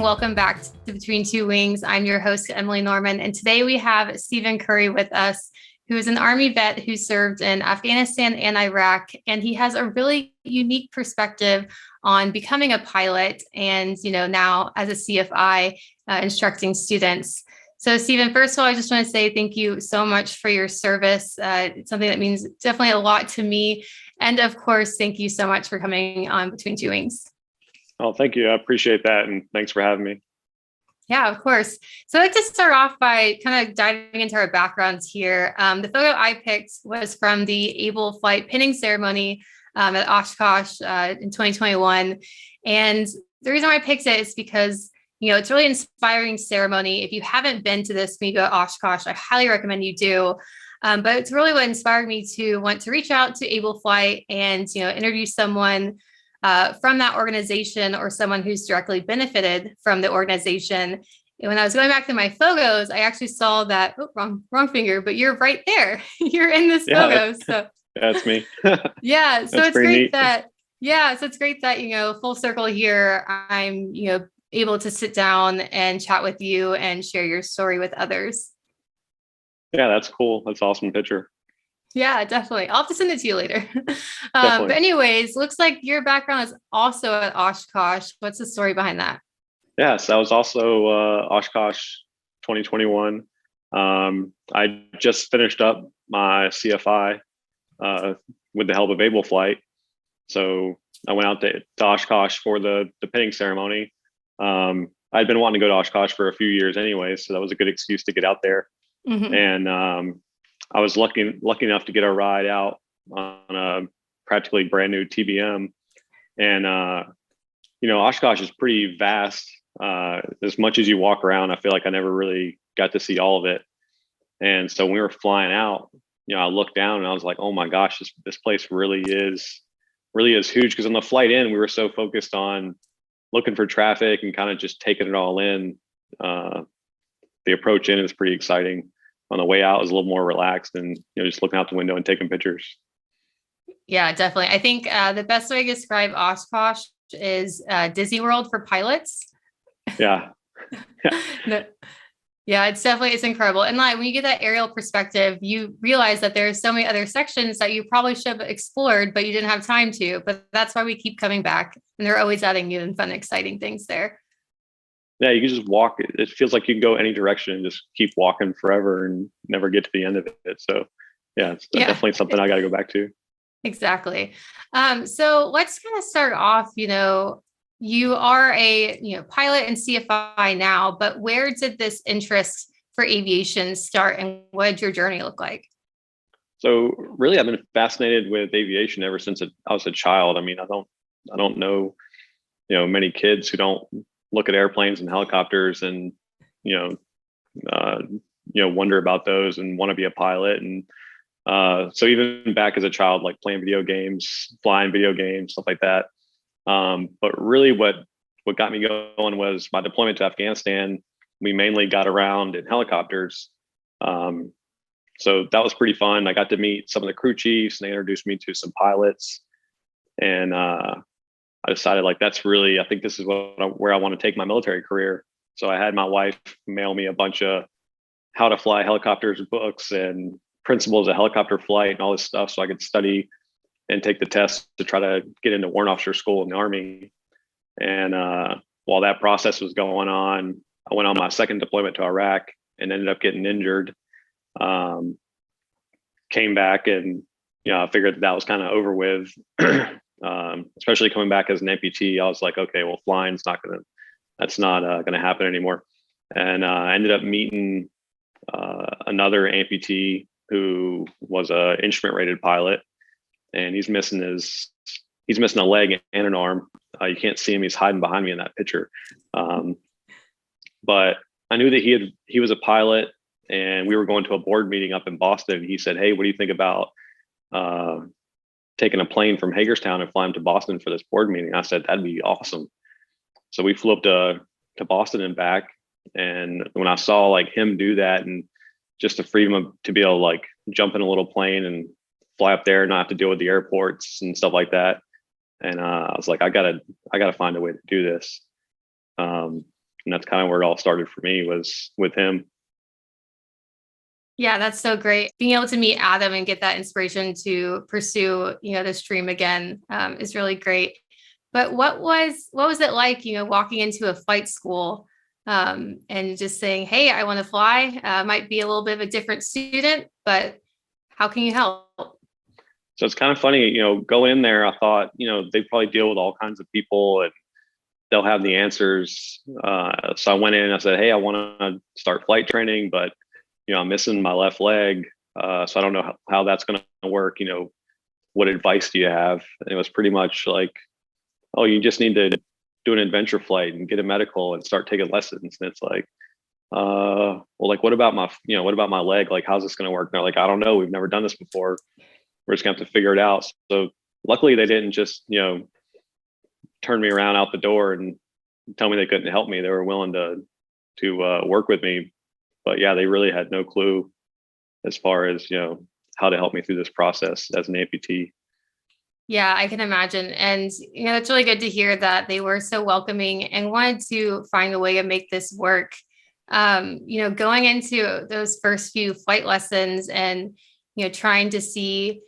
welcome back to Between Two Wings. I'm your host, Emily Norman, and today we have Stephen Curry with us, who is an Army vet who served in Afghanistan and Iraq, and he has a really unique perspective on becoming a pilot and, now as a CFI instructing students. So, Stephen, first of all, I just want to say thank you so much for your service. It's something that means definitely a lot to me. And of course, thank you so much for coming on Between Two Wings. Oh, thank you. I appreciate that. And thanks for having me. Yeah, of course. So I'd like to start off by kind of diving into our backgrounds here. The photo I picked was from the Able Flight pinning ceremony at Oshkosh in 2021. And the reason why I picked it is because, it's a really inspiring ceremony. If you haven't been to this when you go to Oshkosh, I highly recommend you do. But it's really what inspired me to want to reach out to Able Flight and, interview someone from that organization or someone who's directly benefited from the organization. And when I was going back to my photos, I actually saw that, wrong finger, but you're right there. You're in this photo. So that's me. Yeah. So it's great that, full circle here, I'm, able to sit down and chat with you and share your story with others. Yeah, that's cool. That's an awesome picture. Yeah, definitely. I'll have to send it to you later. But anyways, looks like your background is also at Oshkosh. What's the story behind that? Yes, I was also Oshkosh 2021. I just finished up my CFI with the help of Able Flight. So I went out to Oshkosh for the pinning ceremony. I'd been wanting to go to Oshkosh for a few years anyway, so that was a good excuse to get out there. Mm-hmm. And I was lucky enough to get a ride out on a practically brand new TBM. And, Oshkosh is pretty vast. As much as you walk around, I feel like I never really got to see all of it. And so when we were flying out, I looked down and I was like, oh my gosh, this place really is huge. Because on the flight in, we were so focused on looking for traffic and kind of just taking it all in. The approach in is pretty exciting. On the way out, it was a little more relaxed and just looking out the window and taking pictures. Yeah, definitely. I think the best way to describe Oshkosh is Disney World for pilots. Yeah. Yeah, it's incredible. And like when you get that aerial perspective, you realize that there's so many other sections that you probably should have explored, but you didn't have time to. But that's why we keep coming back, and they're always adding new and fun, exciting things there. Yeah, you can just walk. It feels like you can go any direction and just keep walking forever and never get to the end of it. So yeah, it's definitely something I got to go back to. Exactly. So let's kind of start off, you are a pilot and CFI now, but where did this interest for aviation start and what did your journey look like? So really, I've been fascinated with aviation ever since I was a child. I mean, I don't know, many kids who don't look at airplanes and helicopters and, wonder about those and want to be a pilot. And so even back as a child, like playing video games, flying video games, stuff like that. But really what got me going was my deployment to Afghanistan. We mainly got around in helicopters. So that was pretty fun. I got to meet some of the crew chiefs and they introduced me to some pilots. And I decided I think this is where I want to take my military career. So I had my wife mail me a bunch of how to fly helicopters books and principles of helicopter flight and all this stuff so I could study and take the test to try to get into warrant officer school in the Army. And while that process was going on, I went on my second deployment to Iraq and ended up getting injured. Came back and I figured that was kind of over with. Especially coming back as an amputee, I was like, okay, well, that's not gonna happen anymore. And I ended up meeting another amputee who was a instrument rated pilot, and he's missing a leg and an arm. You can't see him; he's hiding behind me in that picture. But I knew that he was a pilot, and we were going to a board meeting up in Boston. He said, "Hey, what do you think about taking a plane from Hagerstown and flying to Boston for this board meeting?" I said, "That'd be awesome." So we flew up to Boston and back. And when I saw him do that and just the freedom to be able to jump in a little plane and fly up there and not have to deal with the airports and stuff like that. And I was like, I gotta find a way to do this. And that's kind of where it all started for me, was with him. Yeah, that's so great. Being able to meet Adam and get that inspiration to pursue, this dream again, is really great. But what was it like, walking into a flight school, and just saying, "Hey, I want to fly." Might be a little bit of a different student, but how can you help? So it's kind of funny, going in there, I thought, they probably deal with all kinds of people and they'll have the answers. So I went in and I said, "Hey, I want to start flight training, but I'm missing my left leg. So I don't know how that's going to work. What advice do you have?" And it was pretty much like, "Oh, you just need to do an adventure flight and get a medical and start taking lessons." And it's like, well, like, what about my leg? Like, how's this going to work? And they're like, "I don't know. We've never done this before. We're just gonna have to figure it out." So luckily they didn't just, turn me around out the door and tell me they couldn't help me. They were willing to work with me. But yeah, they really had no clue as far as, how to help me through this process as an amputee. Yeah, I can imagine. And, it's really good to hear that they were so welcoming and wanted to find a way to make this work. Going into those first few flight lessons and, trying to see,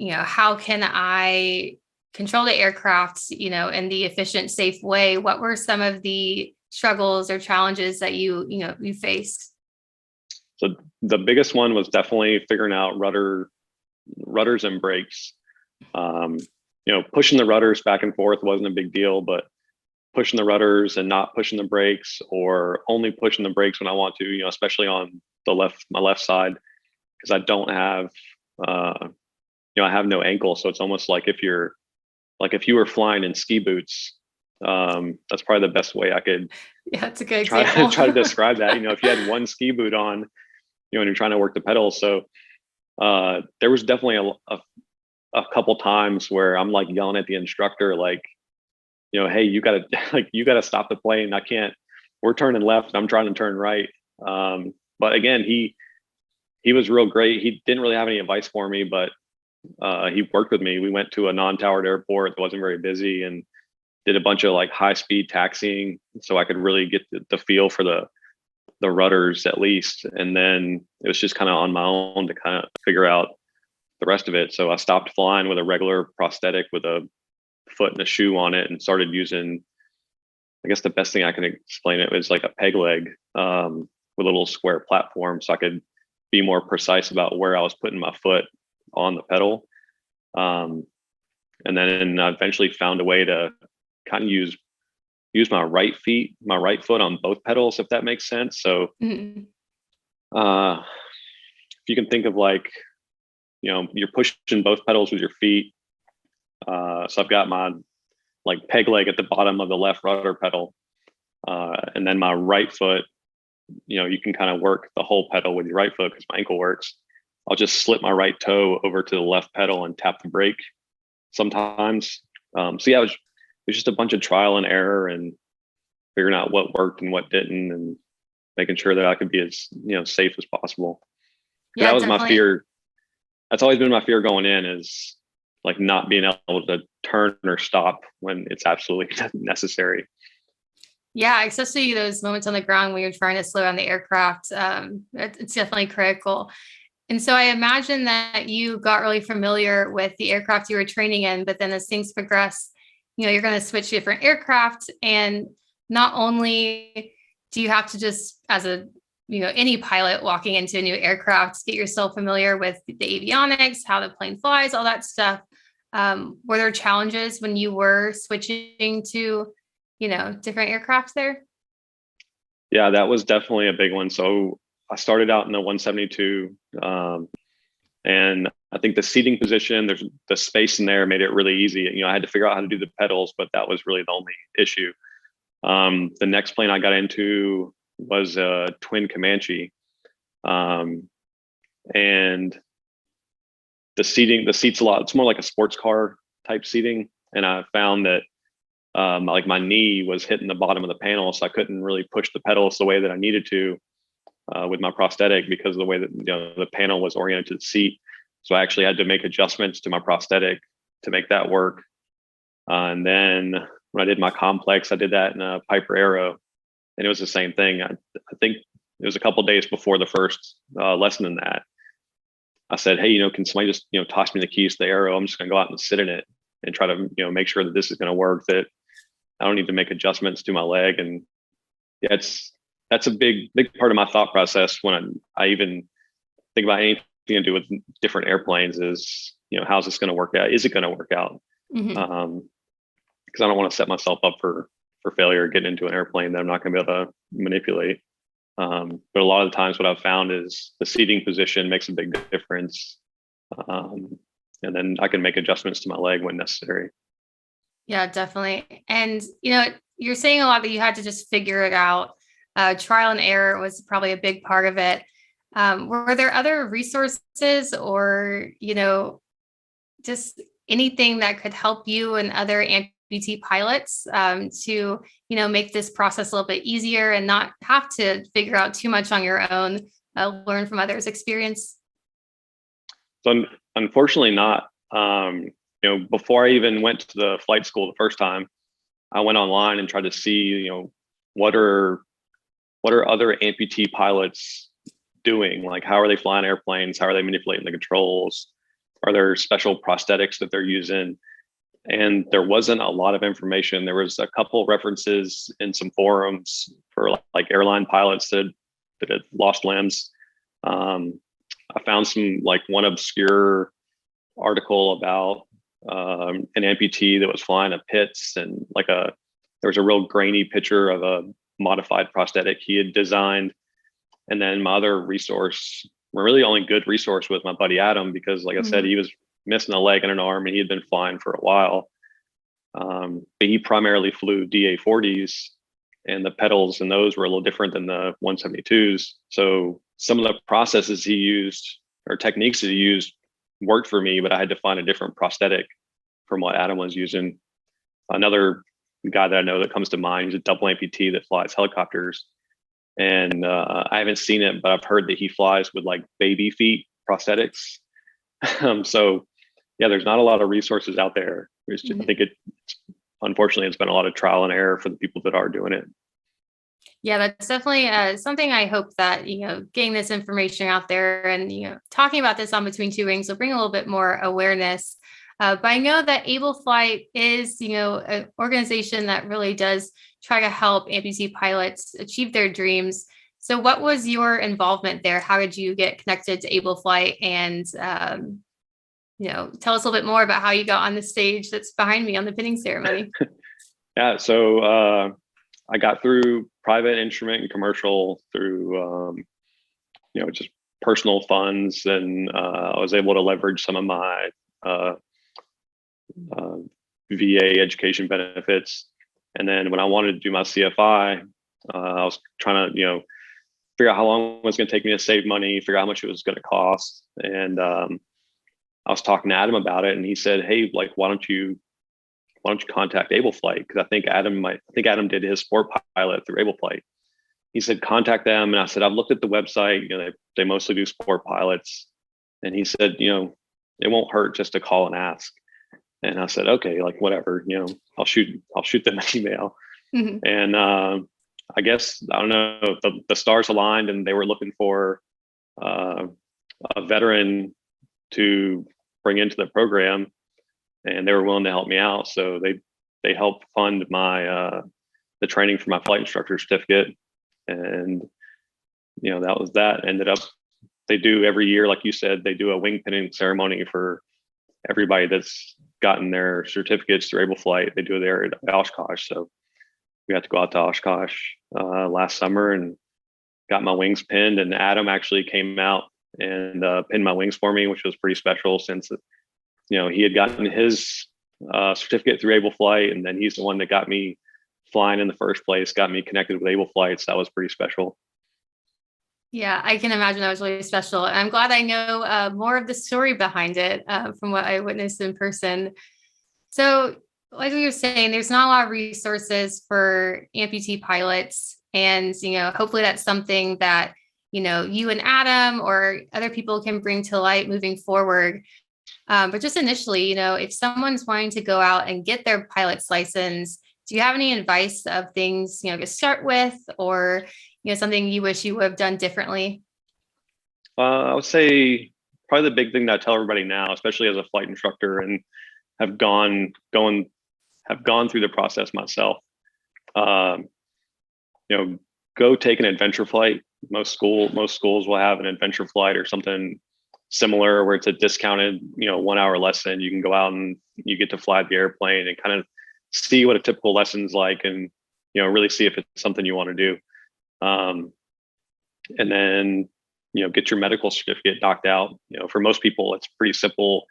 how can I control the aircraft, in the efficient, safe way? What were some of the struggles or challenges that you faced? So the biggest one was definitely figuring out rudders and brakes. Pushing the rudders back and forth wasn't a big deal, but pushing the rudders and not pushing the brakes, or only pushing the brakes when I want to, especially on my left side, because I don't have, I have no ankle. So it's almost like if you were flying in ski boots, that's probably the best way I could Yeah, that's a good try example. try to describe that. If you had one ski boot on, and you're trying to work the pedals. So there was definitely a couple times where I'm like yelling at the instructor, like, "Hey, you gotta you gotta stop the plane. I can't. We're turning left. And I'm trying to turn right." But again, he was real great. He didn't really have any advice for me, but he worked with me. We went to a non-towered airport that wasn't very busy and did a bunch of like high-speed taxiing, so I could really get the feel for the rudders at least. And then it was just kind of on my own to kind of figure out the rest of it. So I stopped flying with a regular prosthetic with a foot and a shoe on it and started using, I guess the best thing I can explain it was like a peg leg, with a little square platform, so I could be more precise about where I was putting my foot on the pedal. And then I eventually found a way to kind of use my right foot on both pedals, if that makes sense. So Mhm. if you can think of like, you're pushing both pedals with your feet. So I've got my like peg leg at the bottom of the left rudder pedal. And then my right foot, you can kind of work the whole pedal with your right foot because my ankle works. I'll just slip my right toe over to the left pedal and tap the brake sometimes. So yeah, it was just a bunch of trial and error and figuring out what worked and what didn't, and making sure that I could be as safe as possible. Yeah, That was my definitely. fear. That's always been my fear going in, is like not being able to turn or stop when it's absolutely necessary. Yeah, especially those moments on the ground when you're trying to slow down the aircraft. It's definitely critical. And so I imagine that you got really familiar with the aircraft you were training in, but then as things progress, you're going to switch to different aircraft. And not only do you have to just, as a, any pilot walking into a new aircraft, get yourself familiar with the avionics, how the plane flies, all that stuff. Were there challenges when you were switching to, different aircraft there? Yeah, that was definitely a big one. So I started out in the 172, and I think the seating position, there's the space in there made it really easy. I had to figure out how to do the pedals, but that was really the only issue. The next plane I got into was a twin Comanche, and the seats a lot. It's more like a sports car type seating, and I found that like my knee was hitting the bottom of the panel, so I couldn't really push the pedals the way that I needed to with my prosthetic, because of the way that the panel was oriented to the seat. So I actually had to make adjustments to my prosthetic to make that work. And then when I did my complex, I did that in a Piper Aero. And it was the same thing. I think it was a couple days before the first lesson in that. I said, hey, can somebody just, toss me the keys to the Aero? I'm just going to go out and sit in it and try to, make sure that this is going to work, that I don't need to make adjustments to my leg. And yeah, that's a big part of my thought process when I even think about anything to do with different airplanes is, how's this going to work out? Is it going to work out? Mm-hmm. Because I don't want to set myself up for failure, getting into an airplane that I'm not going to be able to manipulate. But a lot of the times what I've found is the seating position makes a big difference. And then I can make adjustments to my leg when necessary. Yeah, definitely. And, you're saying a lot that you had to just figure it out. Trial and error was probably a big part of it. Were there other resources or, just anything that could help you and other amputee pilots to, make this process a little bit easier and not have to figure out too much on your own, learn from others' experience? So unfortunately not. Before I even went to the flight school the first time, I went online and tried to see, what are other amputee pilots doing? Like, how are they flying airplanes? How are they manipulating the controls? Are there special prosthetics that they're using? And there wasn't a lot of information. There was a couple references in some forums for like airline pilots that had lost limbs. I found some like one obscure article about an amputee that was flying a Pitts, and there was a real grainy picture of a modified prosthetic he had designed. And then my other resource, my really only good resource, was my buddy Adam, because like I said, he was missing a leg and an arm and he had been flying for a while. But he primarily flew DA-40s, and the pedals and those were a little different than the 172s. So some of the processes he used or techniques that he used worked for me, but I had to find a different prosthetic from what Adam was using. Another guy that I know that comes to mind, he's a double amputee that flies helicopters. And I haven't seen it, but I've heard that he flies with like baby feet prosthetics. So yeah, there's not a lot of resources out there. I think unfortunately, it's been a lot of trial and error for the people that are doing it. Yeah, that's definitely something I hope that, getting this information out there and, talking about this on Between Two Wings will bring a little bit more awareness. But I know that Able Flight is, an organization that really does try to help amputee pilots achieve their dreams. So what was your involvement there? How did you get connected to Able Flight? And, tell us a little bit more about how you got on the stage that's behind me on the pinning ceremony. Yeah, so I got through private instrument and commercial through, just personal funds. And I was able to leverage some of my VA education benefits. And then when I wanted to do my CFI, I was trying to, figure out how long it was going to take me to save money, figure out how much it was going to cost. And I was talking to Adam about it, and he said, hey, like, why don't you contact Able Flight? Because I think Adam did his sport pilot through Able Flight. He said, contact them. And I said, I've looked at the website, they mostly do sport pilots. And he said, it won't hurt just to call and ask. And I said, okay, like whatever, I'll shoot them an email. Mm-hmm. And I guess, I don't know, the stars aligned, and they were looking for a veteran to bring into the program, and they were willing to help me out. So they helped fund my the training for my flight instructor certificate. And that was that. Ended up, they do every year, like you said, they do a wing pinning ceremony for everybody that's gotten their certificates through Able Flight. They do it there at Oshkosh. So we got to go out to Oshkosh last summer and got my wings pinned. And Adam actually came out and pinned my wings for me, which was pretty special, since he had gotten his certificate through Able Flight, and then he's the one that got me flying in the first place, got me connected with Able Flight. So that was pretty special. Yeah, I can imagine that was really special. And I'm glad I know more of the story behind it from what I witnessed in person. So like we were saying, there's not a lot of resources for amputee pilots. And, hopefully that's something that, you and Adam or other people can bring to light moving forward. But just initially, if someone's wanting to go out and get their pilot's license, do you have any advice of things, to start with, or, something you wish you would have done differently? I would say probably the big thing that I tell everybody now, especially as a flight instructor and have gone through the process myself. Um, go take an adventure flight. Most schools will have an adventure flight or something similar where it's a discounted, 1 hour lesson. You can go out and you get to fly the airplane and kind of see what a typical lesson's like, and really see if it's something you want to do. And then get your medical certificate knocked out. For most people, it's pretty simple.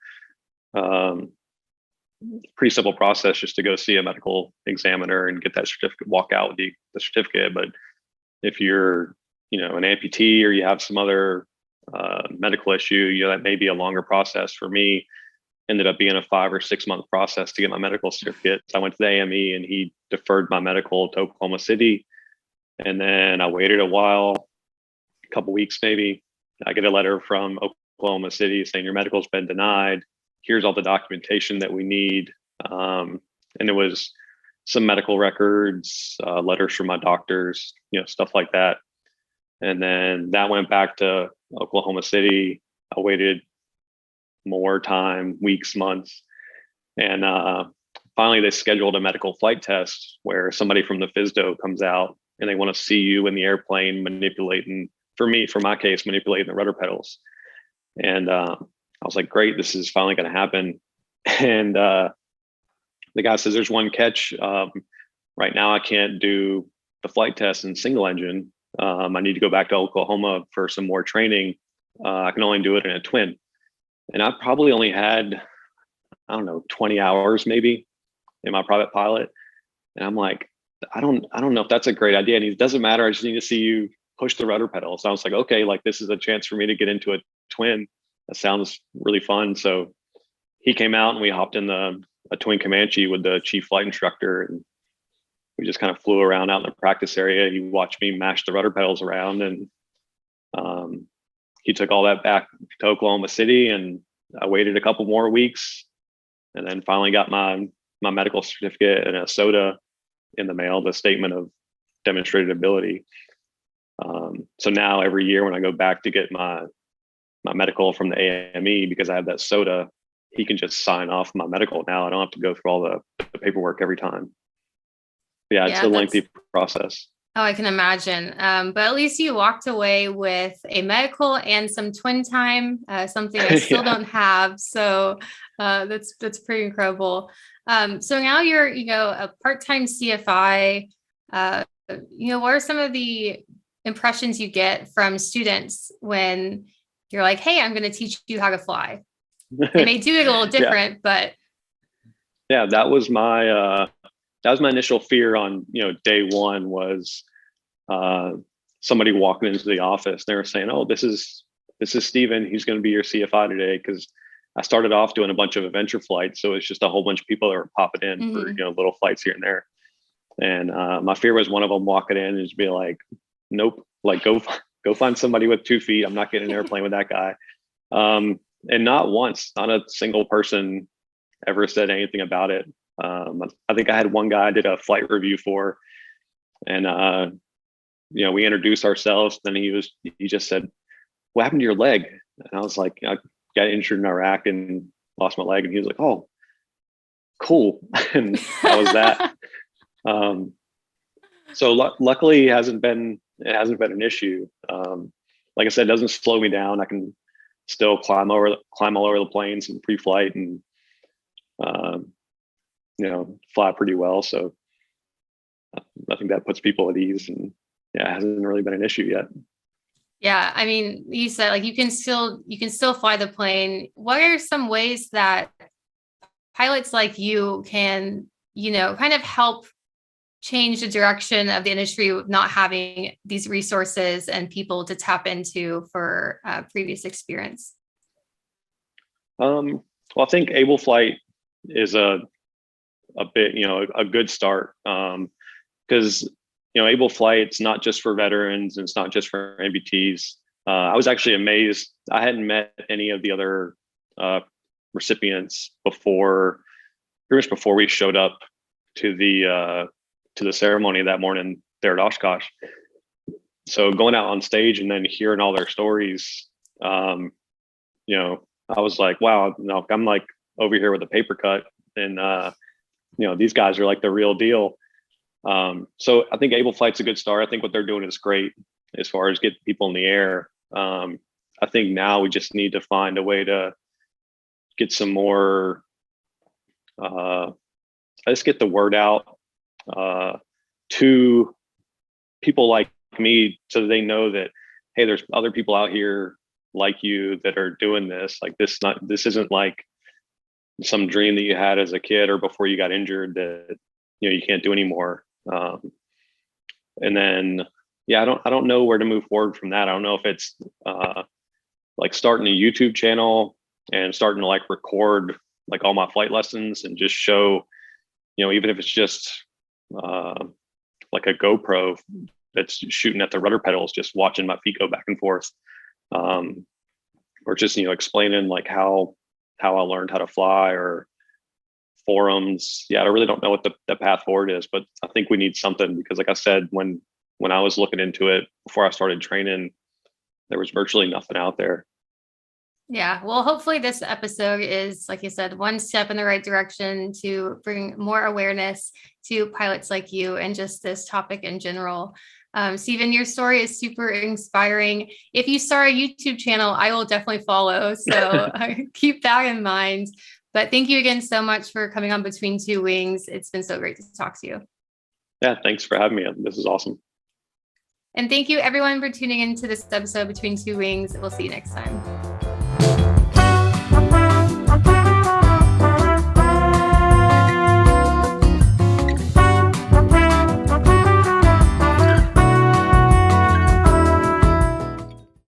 Pretty simple process just to go see a medical examiner and get that certificate, walk out with the certificate. But if you're, an amputee or you have some other medical issue, that may be a longer process. For me, ended up being a 5 or 6 month process to get my medical certificate. So I went to the AME and he deferred my medical to Oklahoma City. And then I waited a while, a couple weeks maybe. I get a letter from Oklahoma City saying your medical's been denied. Here's all the documentation that we need. And it was some medical records, letters from my doctors, stuff like that. And then that went back to Oklahoma City. I waited more time, weeks, months. And finally, they scheduled a medical flight test where somebody from the FSDO comes out and they want to see you in the airplane manipulating, for my case, manipulating the rudder pedals. And I was like, great, this is finally going to happen. And the guy says, there's one catch. Right now, I can't do the flight test in single engine. I need to go back to Oklahoma for some more training. I can only do it in a twin. And I probably only had, 20 hours maybe in my private pilot. And I'm like, I don't know if that's a great idea. And it doesn't matter. I just need to see you push the rudder pedal. So I was like, okay, like this is a chance for me to get into a twin. That sounds really fun. So he came out and we hopped in a twin Comanche with the chief flight instructor. And we just kind of flew around out in the practice area. He watched me mash the rudder pedals around, and he took all that back to Oklahoma City, and I waited a couple more weeks and then finally got my medical certificate and a SOTA in the mail, the statement of demonstrated ability. So now every year when I go back to get my medical from the AME, because I have that SOTA, he can just sign off my medical now. I don't have to go through all the paperwork every time. Yeah, it's a lengthy process. Oh, I can imagine. But at least you walked away with a medical and some twin time, something I still don't have. So that's pretty incredible. So now you're, a part-time CFI. What are some of the impressions you get from students when you're like, hey, I'm going to teach you how to fly? They may do it a little different, but. Yeah, that was my initial fear on, day one was somebody walking into the office. They were saying, oh, this is Steven. He's going to be your CFI today. Cause I started off doing a bunch of adventure flights. So it's just a whole bunch of people that were popping in for, little flights here and there. And my fear was one of them walking in and just be like, nope, like go find somebody with 2 feet. I'm not getting an airplane with that guy. And not once, not a single person ever said anything about it. I think I had one guy I did a flight review for, and we introduced ourselves. Then he just said, "What happened to your leg?" And I was like, "I got injured in Iraq and lost my leg." And he was like, "Oh, cool." And that was that. So luckily, it hasn't been an issue. Like I said, it doesn't slow me down. I can still climb all over the planes in pre-flight and fly pretty well. So I think that puts people at ease, and it hasn't really been an issue yet. Yeah. I mean, you said like, you can still fly the plane. What are some ways that pilots like you can, kind of help change the direction of the industry with not having these resources and people to tap into for previous experience? Well, I think Able Flight is a bit, a good start. Because Able Flight's not just for veterans, and it's not just for amputees. I was actually amazed. I hadn't met any of the other recipients pretty much before we showed up to the ceremony that morning there at Oshkosh. So going out on stage and then hearing all their stories, you know, I was like, wow, no, I'm like over here with a paper cut, and you know, these guys are like the real deal. So I think Able Flight's a good start. I think what they're doing is great as far as getting people in the air. I think now we just need to find a way to get some more, let's get the word out to people like me, so they know that, hey, there's other people out here like you that are doing this. Like this isn't like some dream that you had as a kid or before you got injured that, you know, you can't do anymore. And then, yeah, I don't know where to move forward from that. I don't know if it's like starting a YouTube channel and starting to like record like all my flight lessons and just show, you know, even if it's just like a GoPro that's shooting at the rudder pedals, just watching my feet go back and forth, or just, you know, explaining like how I learned how to fly, or forums. Yeah, I really don't know what the path forward is, but I think we need something, because like I said, when I was looking into it before I started training, there was virtually nothing out there. Yeah, well, hopefully this episode is, like you said, one step in the right direction to bring more awareness to pilots like you and just this topic in general. Stephen, your story is super inspiring. If you start a YouTube channel, I will definitely follow. So keep that in mind. But thank you again so much for coming on Between Two Wings. It's been so great to talk to you. Yeah, thanks for having me. This is awesome. And thank you everyone for tuning into this episode Between Two Wings. We'll see you next time.